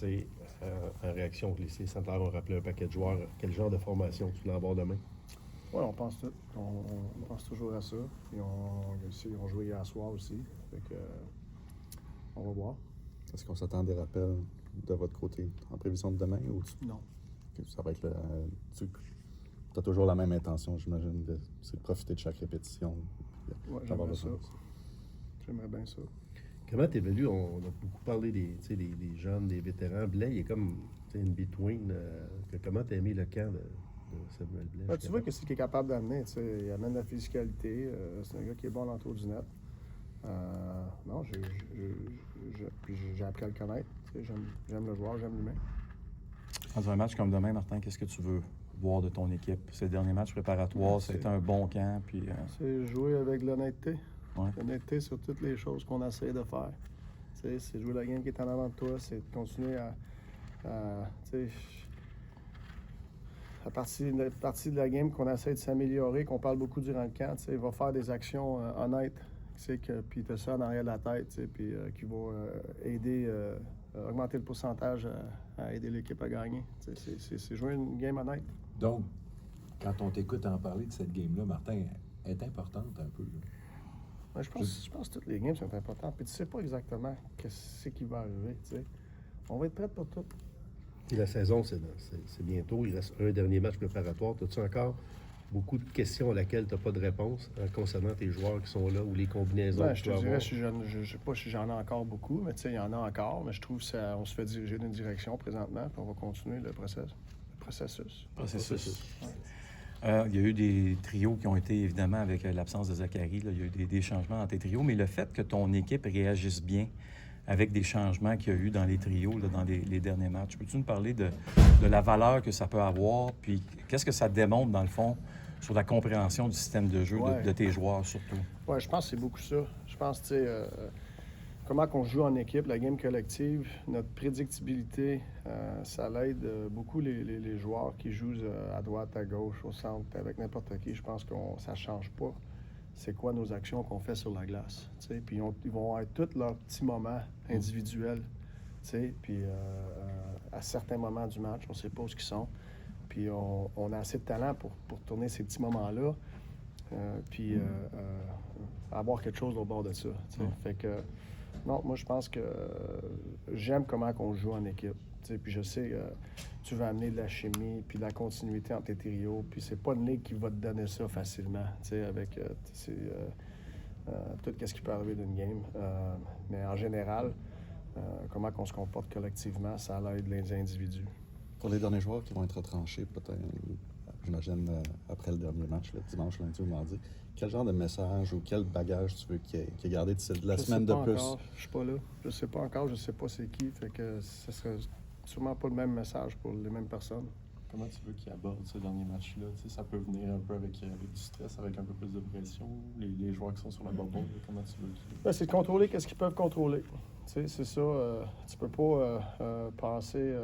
C'est en réaction que les sénateurs ont rappelé un paquet de joueurs. Quel genre de formation tu voulais avoir demain? Oui, on pense tout. On pense toujours à ça. Puis ils ont joué hier soir aussi. Fait que, on va voir. Est-ce qu'on s'attend à des rappels de votre côté en prévision de demain ou Non. ça va être tu as toujours la même intention, j'imagine, c'est de profiter de chaque répétition. Oui, j'aimerais ça. J'aimerais bien ça. Comment tu évalues? On a beaucoup parlé des jeunes, des vétérans. Blais, il est comme une between. Comment tu as aimé le camp de Samuel Blais? Ben, tu vois que c'est ce qu'il est capable d'amener. Il amène de la physicalité. C'est un gars qui est bon à l'entour du net. Non, puis j'ai appris à le connaître. J'aime le joueur, j'aime l'humain. Dans un match comme demain, Martin, qu'est-ce que tu veux voir de ton équipe? Ces derniers matchs préparatoires, ça a été un bon camp. Puis, C'est jouer avec l'honnêteté. Ouais. L'honnêteté sur toutes les choses qu'on essaie de faire. C'est jouer la game qui est en avant de toi, c'est de continuer à partie de la game qu'on essaie de s'améliorer, qu'on parle beaucoup durant le camp, il va faire des actions honnêtes, puis tu as ça en arrière de la tête, puis qui va aider, augmenter le pourcentage à aider l'équipe à gagner. C'est jouer une game honnête. Donc, quand on t'écoute en parler de cette game-là, Martin, elle est importante un peu. Ouais, je pense que toutes les games sont importantes, puis tu sais pas exactement ce qui va arriver. T'sais. On va être prêts pour tout. Puis la saison, c'est bientôt. Il reste un dernier match préparatoire. As-tu encore beaucoup de questions à laquelles tu n'as pas de réponse concernant tes joueurs qui sont là ou les combinaisons que Je tu te peux dirais, avoir? je ne sais pas si j'en ai encore beaucoup, mais il y en a encore. Mais je trouve qu'on se fait diriger d'une direction présentement, puis on va continuer le processus. Il y a eu des trios qui ont été, évidemment, avec l'absence de Zachary, là, il y a eu des changements dans tes trios, mais le fait que ton équipe réagisse bien avec des changements qu'il y a eu dans les trios, là, dans les derniers matchs, peux-tu nous parler de la valeur que ça peut avoir, puis qu'est-ce que ça démontre, dans le fond, sur la compréhension du système de jeu de tes joueurs, surtout? Oui, je pense que c'est beaucoup ça. Je pense, tu sais, comment on joue en équipe, la game collective, notre prédictibilité, ça l'aide beaucoup les joueurs qui jouent à droite, à gauche, au centre, avec n'importe qui. Je pense que ça ne change pas c'est quoi nos actions qu'on fait sur la glace. T'sais. Puis ils vont avoir tous leurs petits moments individuels. Puis à certains moments du match, on ne sait pas où ils sont. Puis on a assez de talent pour tourner ces petits moments-là. Puis avoir quelque chose au bord de ça. Fait que, non, moi, je pense que j'aime comment on joue en équipe. Puis je sais, tu vas amener de la chimie puis de la continuité entre tes trios. Puis c'est pas une ligue qui va te donner ça facilement, avec tout ce qui peut arriver d'une game. Mais en général, comment on se comporte collectivement, ça l'aide les individus. Pour les derniers joueurs qui vont être retranchés, peut-être, j'imagine, après le dernier match, le dimanche, lundi ou mardi, quel genre de message ou quel bagage tu veux qu'il ait gardé de la semaine de plus? Encore. Je suis pas là. Je sais pas encore. Je sais pas c'est qui. Fait que ce serait sûrement pas le même message pour les mêmes personnes. Comment tu veux qu'il aborde ce dernier match-là? Ça peut venir un peu avec du stress, avec un peu plus de pression. Les joueurs qui sont sur la bubble, comment tu veux qu'ils... C'est de contrôler qu'est-ce qu'ils peuvent contrôler. C'est ça. Tu peux pas penser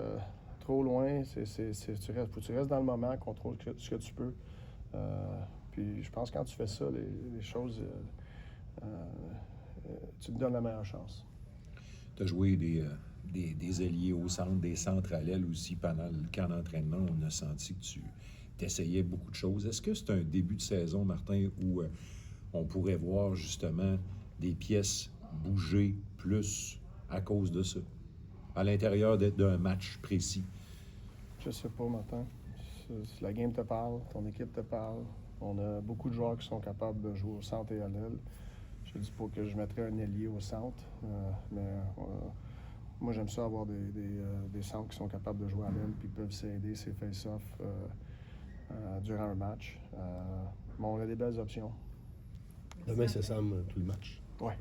trop loin. Faut que tu restes dans le moment, contrôle ce que tu peux. Puis je pense que quand tu fais ça, les choses, tu te donnes la meilleure chance. Tu as joué des ailiers au centre, des centres à l'aile aussi pendant le camp d'entraînement. On a senti que tu essayais beaucoup de choses. Est-ce que c'est un début de saison, Martin, où on pourrait voir justement des pièces bouger plus à cause de ça, à l'intérieur d'un match précis? Je sais pas, Martin. Si la game te parle, ton équipe te parle. On a beaucoup de joueurs qui sont capables de jouer au centre et à l'aile. Je ne dis pas que je mettrais un ailier au centre, mais moi, j'aime ça avoir des centres qui sont capables de jouer à l'aile puis peuvent s'aider ces face-offs durant un match. Mais on a des belles options. Demain, c'est Sam tout le match. Oui.